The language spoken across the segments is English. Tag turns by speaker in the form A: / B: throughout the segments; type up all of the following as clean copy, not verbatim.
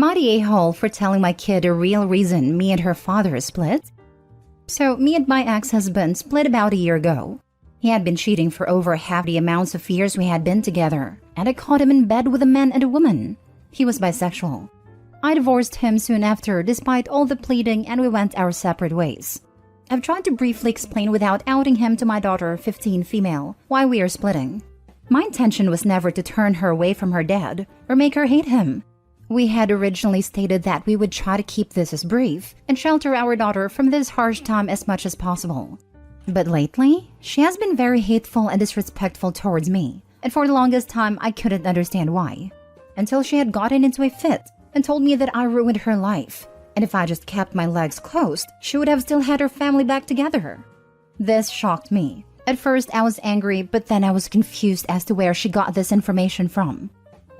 A: Am I the a-hole for telling my kid the real reason me and her father split? So, me and my ex-husband split about a year ago. He had been cheating for over half the amounts of years we had been together, and I caught him in bed with a man and a woman. He was bisexual. I divorced him soon after, despite all the pleading, and we went our separate ways. I've tried to briefly explain without outing him to my daughter, 15 female, why we are splitting. My intention was never to turn her away from her dad or make her hate him. We had originally stated that we would try to keep this as brief and shelter our daughter from this harsh time as much as possible. But lately, she has been very hateful and disrespectful towards me, and for the longest time I couldn't understand why. Until she had gotten into a fit and told me that I ruined her life, and if I just kept my legs closed, she would have still had her family back together. This shocked me. At first I was angry, but then I was confused as to where she got this information from.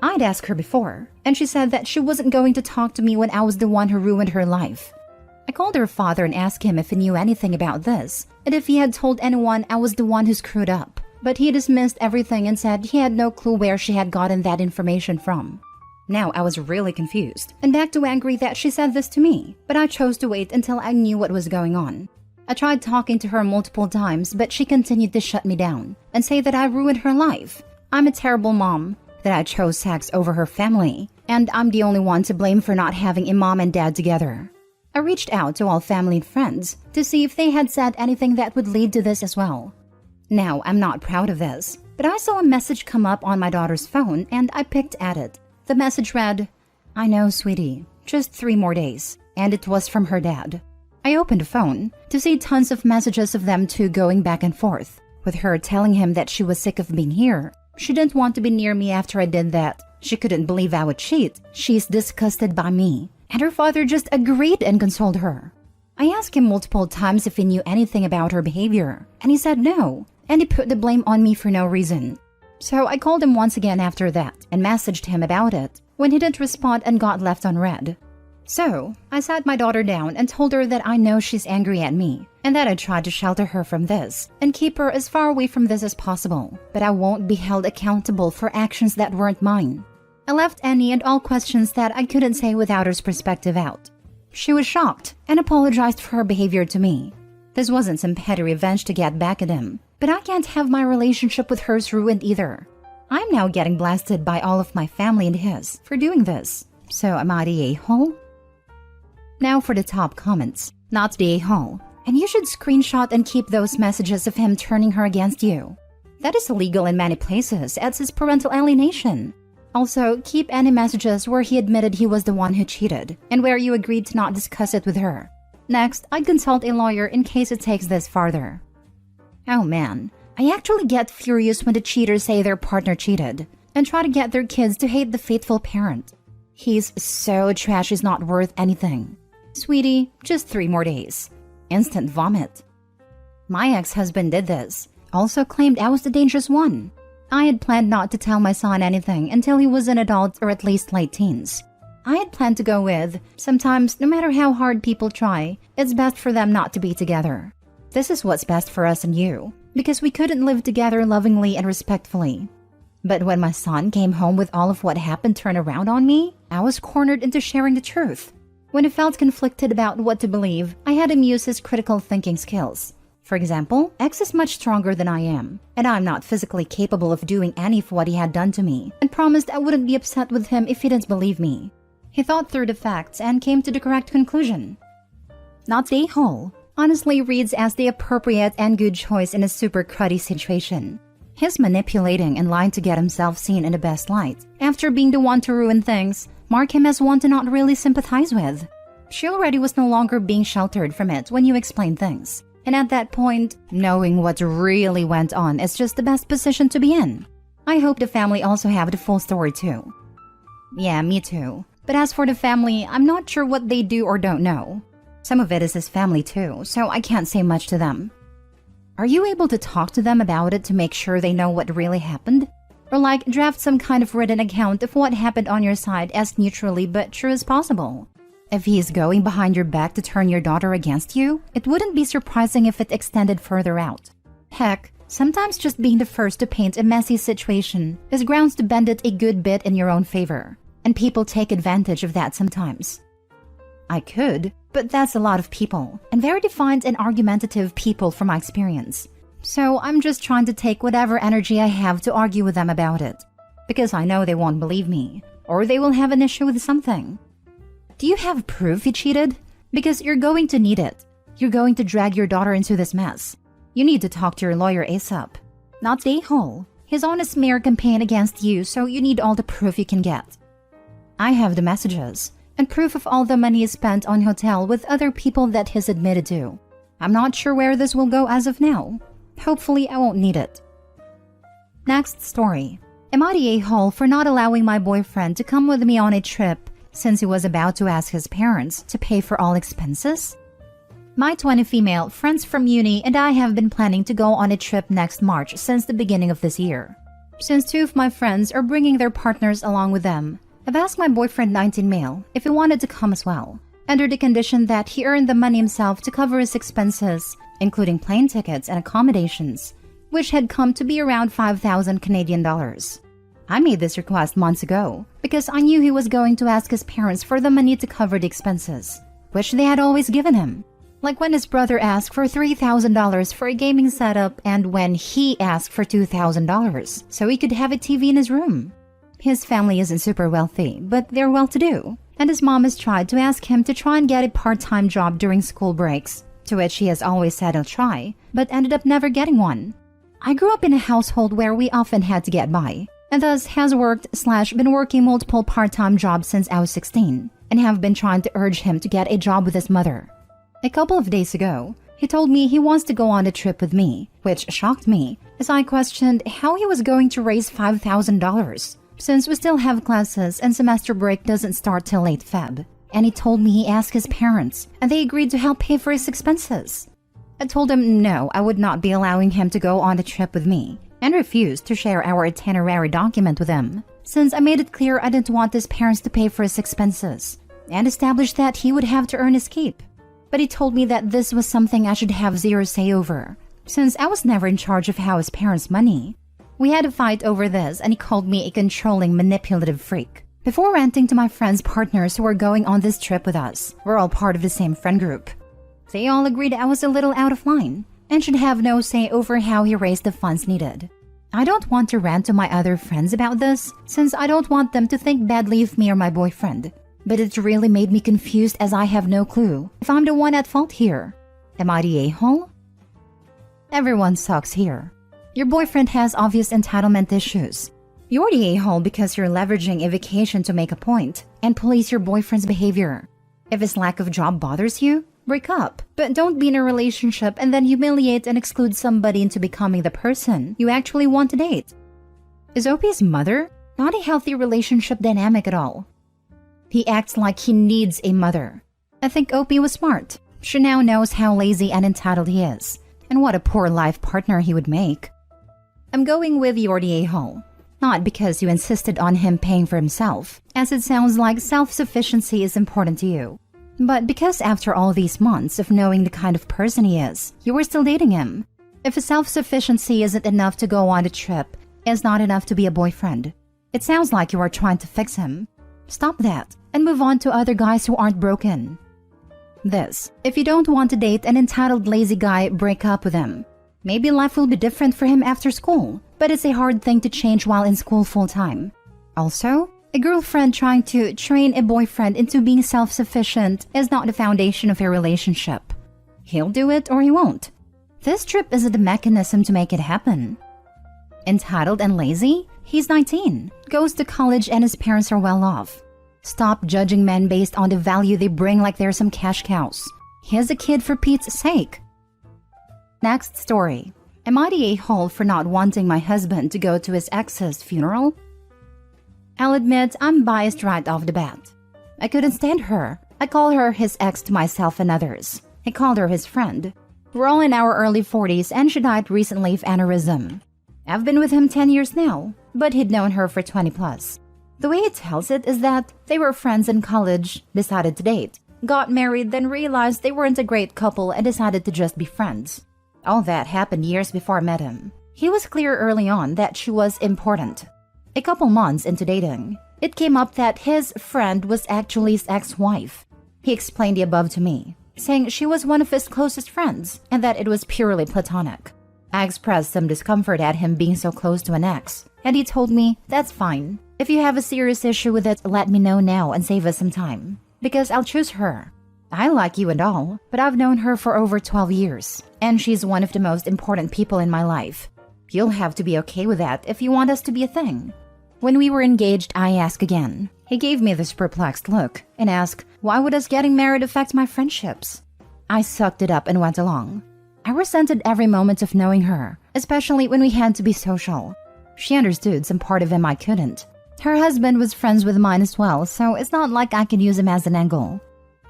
A: I'd asked her before, and she said that she wasn't going to talk to me when I was the one who ruined her life. I called her father and asked him if he knew anything about this, and if he had told anyone I was the one who screwed up. But he dismissed everything and said he had no clue where she had gotten that information from. Now I was really confused, and back to angry that she said this to me, but I chose to wait until I knew what was going on. I tried talking to her multiple times, but she continued to shut me down and say that I ruined her life. I'm a terrible mom, that I chose sex over her family, and I'm the only one to blame for not having a mom and dad together. I reached out to all family and friends to see if they had said anything that would lead to this as well. Now, I'm not proud of this, but I saw a message come up on my daughter's phone and I picked at it. The message read, "I know, sweetie, just 3 more days," and it was from her dad. I opened the phone to see tons of messages of them two going back and forth, with her telling him that she was sick of being here. She didn't want to be near me after I did that. She couldn't believe I would cheat. She's disgusted by me. And her father just agreed and consoled her. I asked him multiple times if he knew anything about her behavior, and he said no, and he put the blame on me for no reason. So I called him once again after that and messaged him about it, when he didn't respond and got left unread. So, I sat my daughter down and told her that I know she's angry at me, and that I tried to shelter her from this and keep her as far away from this as possible, but I won't be held accountable for actions that weren't mine. I left any and all questions that I couldn't say without her perspective out. She was shocked and apologized for her behavior to me. This wasn't some petty revenge to get back at him, but I can't have my relationship with hers ruined either. I'm now getting blasted by all of my family and his for doing this. So am I the a-hole? Now for the top comments. Not the a-hole. And you should screenshot and keep those messages of him turning her against you. That is illegal in many places, as is parental alienation. Also, keep any messages where he admitted he was the one who cheated, and where you agreed to not discuss it with her. Next, I'd consult a lawyer in case it takes this farther. Oh man, I actually get furious when the cheaters say their partner cheated, and try to get their kids to hate the faithful parent. He's so trash he's not worth anything. Sweetie, just 3 more days. Instant vomit. My ex-husband did this, also claimed I was the dangerous one. I had planned not to tell my son anything until he was an adult or at least late teens. I had planned to go with, sometimes, no matter how hard people try, it's best for them not to be together. This is what's best for us and you, because we couldn't live together lovingly and respectfully. But when my son came home with all of what happened turned around on me, I was cornered into sharing the truth. When I felt conflicted about what to believe, I had him use his critical thinking skills. For example, X is much stronger than I am, and I'm not physically capable of doing any of what he had done to me, and promised I wouldn't be upset with him if he didn't believe me. He thought through the facts and came to the correct conclusion. Not the a-hole honestly reads as the appropriate and good choice in a super cruddy situation. His manipulating and lying to get himself seen in the best light, after being the one to ruin things, mark him as one to not really sympathize with. She already was no longer being sheltered from it when you explain things. And at that point, knowing what really went on is just the best position to be in. I hope the family also have the full story too. Yeah, me too. But as for the family, I'm not sure what they do or don't know. Some of it is his family too, so I can't say much to them. Are you able to talk to them about it to make sure they know what really happened? Or like draft some kind of written account of what happened on your side as neutrally but true as possible? If he is going behind your back to turn your daughter against you, it wouldn't be surprising if it extended further out. Heck, sometimes just being the first to paint a messy situation is grounds to bend it a good bit in your own favor. and people take advantage of that sometimes. I could, but that's a lot of people, and very defined and argumentative people from my experience. So I'm just trying to take whatever energy I have to argue with them about it, because I know they won't believe me, or they will have an issue with something. Do you have proof he cheated? Because you're going to need it. You're going to drag your daughter into this mess. You need to talk to your lawyer ASAP. Not the a-hole. He's on a smear campaign against you, so you need all the proof you can get. I have the messages, and proof of all the money he spent on hotel with other people that he's admitted to. I'm not sure where this will go as of now. Hopefully I won't need it. Next story. Am I the a-hole for not allowing my boyfriend to come with me on a trip since he was about to ask his parents to pay for all expenses? My 20 female friends from uni and I have been planning to go on a trip next March since the beginning of this year. Since 2 of my friends are bringing their partners along with them, I've asked my boyfriend 19 male if he wanted to come as well, under the condition that he earned the money himself to cover his expenses, including plane tickets and accommodations, which had come to be around 5,000 Canadian dollars. I made this request months ago because I knew he was going to ask his parents for the money to cover the expenses, which they had always given him. Like when his brother asked for $3,000 for a gaming setup and when he asked for $2,000 so he could have a TV in his room. His family isn't super wealthy, but they're well-to-do, and his mom has tried to ask him to try and get a part-time job during school breaks, to which he has always said he'll try, but ended up never getting one. I grew up in a household where we often had to get by, and thus has worked/been working multiple part-time jobs since I was 16, and have been trying to urge him to get a job with his mother. A couple of days ago, he told me he wants to go on a trip with me, which shocked me, as I questioned how he was going to raise $5,000, since we still have classes and semester break doesn't start till late Feb. And he told me he asked his parents, and they agreed to help pay for his expenses. I told him no, I would not be allowing him to go on the trip with me, and refused to share our itinerary document with him, since I made it clear I didn't want his parents to pay for his expenses, and established that he would have to earn his keep. But he told me that this was something I should have zero say over, since I was never in charge of how his parents' money. We had a fight over this, and he called me a controlling, manipulative freak. Before ranting to my friends' partners who were going on this trip with us, we're all part of the same friend group. They all agreed I was a little out of line, and should have no say over how he raised the funds needed. I don't want to rant to my other friends about this, since I don't want them to think badly of me or my boyfriend. But it really made me confused as I have no clue if I'm the one at fault here. Am I the a-hole? Everyone sucks here. Your boyfriend has obvious entitlement issues. You're the a-hole because you're leveraging a vacation to make a point and police your boyfriend's behavior. If his lack of job bothers you, break up. But don't be in a relationship and then humiliate and exclude somebody into becoming the person you actually want to date. Is Opie's mother not a healthy relationship dynamic at all? He acts like he needs a mother. I think Opie was smart. She now knows how lazy and entitled he is, and what a poor life partner he would make. I'm going with you're the a-hole, not because you insisted on him paying for himself, as it sounds like self-sufficiency is important to you, but because after all these months of knowing the kind of person he is, you were still dating him. If his self-sufficiency isn't enough to go on a trip, it's not enough to be a boyfriend. It sounds like you are trying to fix him. Stop that, and move on to other guys who aren't broken. If you don't want to date an entitled lazy guy, break up with him. Maybe life will be different for him after school, but it's a hard thing to change while in school full-time. Also, a girlfriend trying to train a boyfriend into being self-sufficient is not the foundation of a relationship. He'll do it or he won't. This trip isn't the mechanism to make it happen. Entitled and lazy? He's 19, goes to college and his parents are well off. Stop judging men based on the value they bring like they're some cash cows. He has a kid for Pete's sake. Next story. Am I the a-hole for not wanting my husband to go to his ex's funeral? I'll admit I'm biased right off the bat. I couldn't stand her. I call her his ex to myself and others. I called her his friend. We're all in our early 40s and she died recently of aneurysm. I've been with him 10 years now, but he'd known her for 20 plus. The way he tells it is that they were friends in college, decided to date, got married, then realized they weren't a great couple and decided to just be friends. All that happened years before I met him. He was clear early on that she was important. A couple months into dating, it came up that his friend was actually his ex-wife. He explained the above to me, saying she was one of his closest friends and that it was purely platonic. I expressed some discomfort at him being so close to an ex, and he told me, "That's fine. If you have a serious issue with it, let me know now and save us some time, because I'll choose her. I like you and all, but I've known her for over 12 years, and she's one of the most important people in my life. You'll have to be okay with that if you want us to be a thing." When we were engaged, I asked again. He gave me this perplexed look and asked, why would us getting married affect my friendships? I sucked it up and went along. I resented every moment of knowing her, especially when we had to be social. She understood some part of him I couldn't. Her husband was friends with mine as well, so it's not like I could use him as an angle.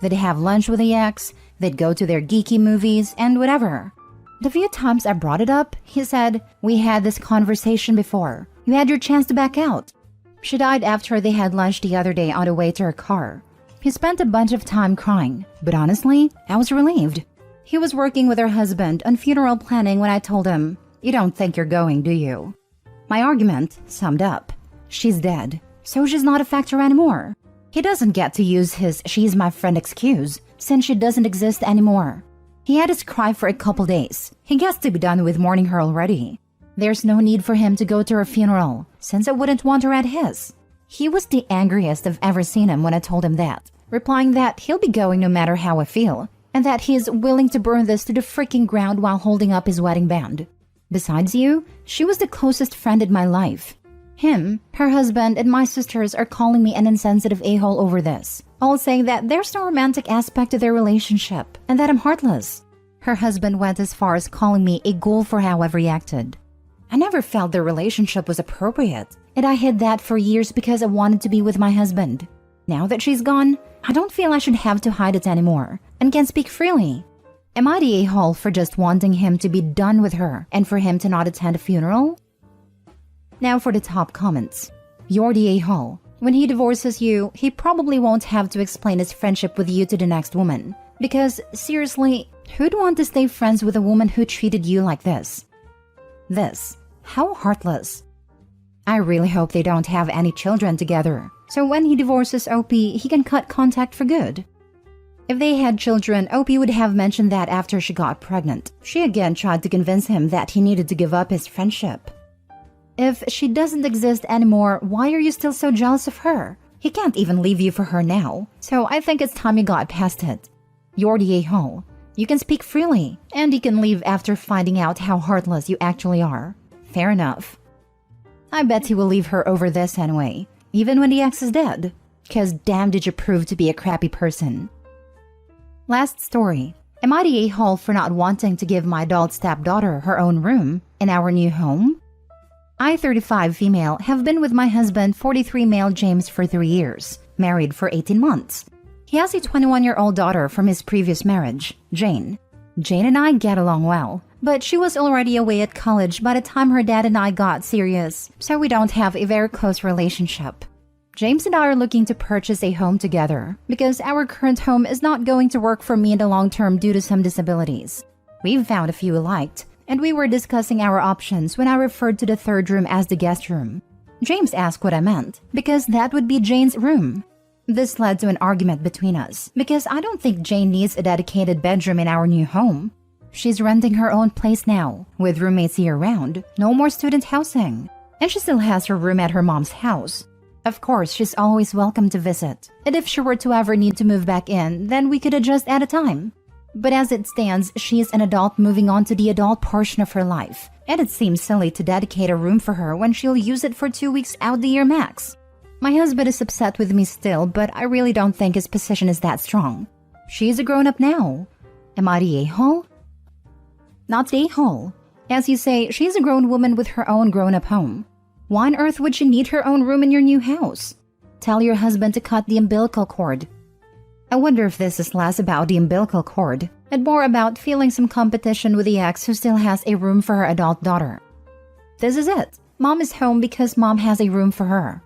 A: They'd have lunch with the ex, they'd go to their geeky movies, and whatever. The few times I brought it up, he said, "We had this conversation before. You had your chance to back out." She died after they had lunch the other day on the way to her car. He spent a bunch of time crying, but honestly, I was relieved. He was working with her husband on funeral planning when I told him, "You don't think you're going, do you?" My argument summed up. She's dead, so she's not a factor anymore. He doesn't get to use his "she's my friend" excuse, since she doesn't exist anymore. He had his cry for a couple days. He gets to be done with mourning her already. There's no need for him to go to her funeral, since I wouldn't want her at his. He was the angriest I've ever seen him when I told him that, replying that he'll be going no matter how I feel, and that he's willing to burn this to the freaking ground while holding up his wedding band. Besides you, she was the closest friend in my life. Him, her husband, and my sisters are calling me an insensitive a-hole over this, all saying that there's no romantic aspect to their relationship and that I'm heartless. Her husband went as far as calling me a ghoul for how I've reacted. I never felt their relationship was appropriate, and I hid that for years because I wanted to be with my husband. Now that she's gone, I don't feel I should have to hide it anymore and can speak freely. Am I the a-hole for just wanting him to be done with her and for him to not attend a funeral? Now for the top comments. You're the a-hole. When he divorces you, he probably won't have to explain his friendship with you to the next woman. Because, seriously, who'd want to stay friends with a woman who treated you like this? How heartless. I really hope they don't have any children together, so when he divorces Opie, he can cut contact for good. If they had children, Opie would have mentioned that after she got pregnant. She again tried to convince him that he needed to give up his friendship. If she doesn't exist anymore, why are you still so jealous of her? He can't even leave you for her now, so I think it's time you got past it. You're the a-hole. You can speak freely, and you can leave after finding out how heartless you actually are. Fair enough. I bet he will leave her over this anyway, even when the ex is dead. 'Cause damn did you prove to be a crappy person. Last story. Am I the a-hole for not wanting to give my adult stepdaughter her own room in our new home? I, 35 female, have been with my husband, 43 male James, for 3 years, married for 18 months. He has a 21-year-old daughter from his previous marriage, Jane. Jane and I get along well, but she was already away at college by the time her dad and I got serious, so we don't have a very close relationship. James and I are looking to purchase a home together because our current home is not going to work for me in the long term due to some disabilities. We've found a few we liked, and we were discussing our options when I referred to the third room as the guest room. James asked what I meant, because that would be Jane's room. This led to an argument between us, because I don't think Jane needs a dedicated bedroom in our new home. She's renting her own place now, with roommates year-round, no more student housing, and she still has her room at her mom's house. Of course, she's always welcome to visit, and if she were to ever need to move back in, then we could adjust at a time. But as it stands, she is an adult moving on to the adult portion of her life, and it seems silly to dedicate a room for her when she'll use it for 2 weeks out the year max. My husband is upset with me still, but I really don't think his position is that strong. She's a grown-up now. Am I the a-hole? Not the a-hole. As you say, she's a grown woman with her own grown-up home. Why on earth would she need her own room in your new house? Tell your husband to cut the umbilical cord. I wonder if this is less about the umbilical cord and more about feeling some competition with the ex who still has a room for her adult daughter. This is it. Mom is home because mom has a room for her.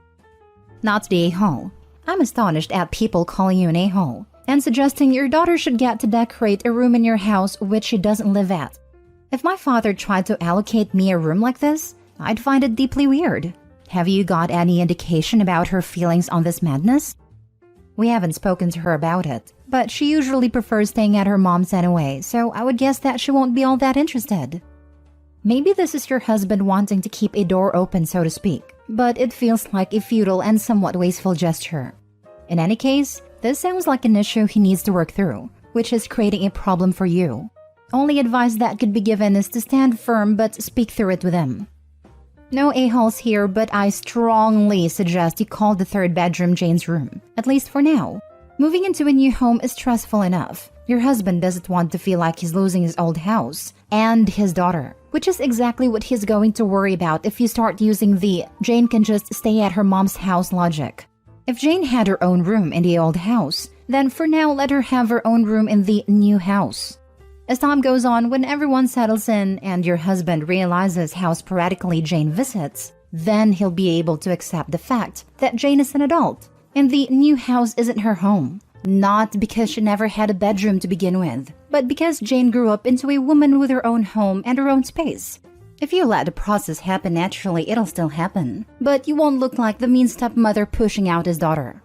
A: Not the a-hole. I'm astonished at people calling you an a-hole and suggesting your daughter should get to decorate a room in your house which she doesn't live at. If my father tried to allocate me a room like this, I'd find it deeply weird. Have you got any indication about her feelings on this madness? We haven't spoken to her about it, but she usually prefers staying at her mom's anyway, so I would guess that she won't be all that interested. Maybe this is your husband wanting to keep a door open, so to speak, but it feels like a futile and somewhat wasteful gesture. In any case, this sounds like an issue he needs to work through, which is creating a problem for you. Only advice that could be given is to stand firm but speak through it with him. No a-holes here, but I strongly suggest you call the third bedroom Jane's room, at least for now. Moving into a new home is stressful enough. Your husband doesn't want to feel like he's losing his old house and his daughter, which is exactly what he's going to worry about if you start using the Jane can just stay at her mom's house logic. If Jane had her own room in the old house, then for now let her have her own room in the new house. As time goes on, when everyone settles in and your husband realizes how sporadically Jane visits, then he'll be able to accept the fact that Jane is an adult and the new house isn't her home. Not because she never had a bedroom to begin with, but because Jane grew up into a woman with her own home and her own space. If you let the process happen naturally, it'll still happen, but you won't look like the mean stepmother pushing out his daughter.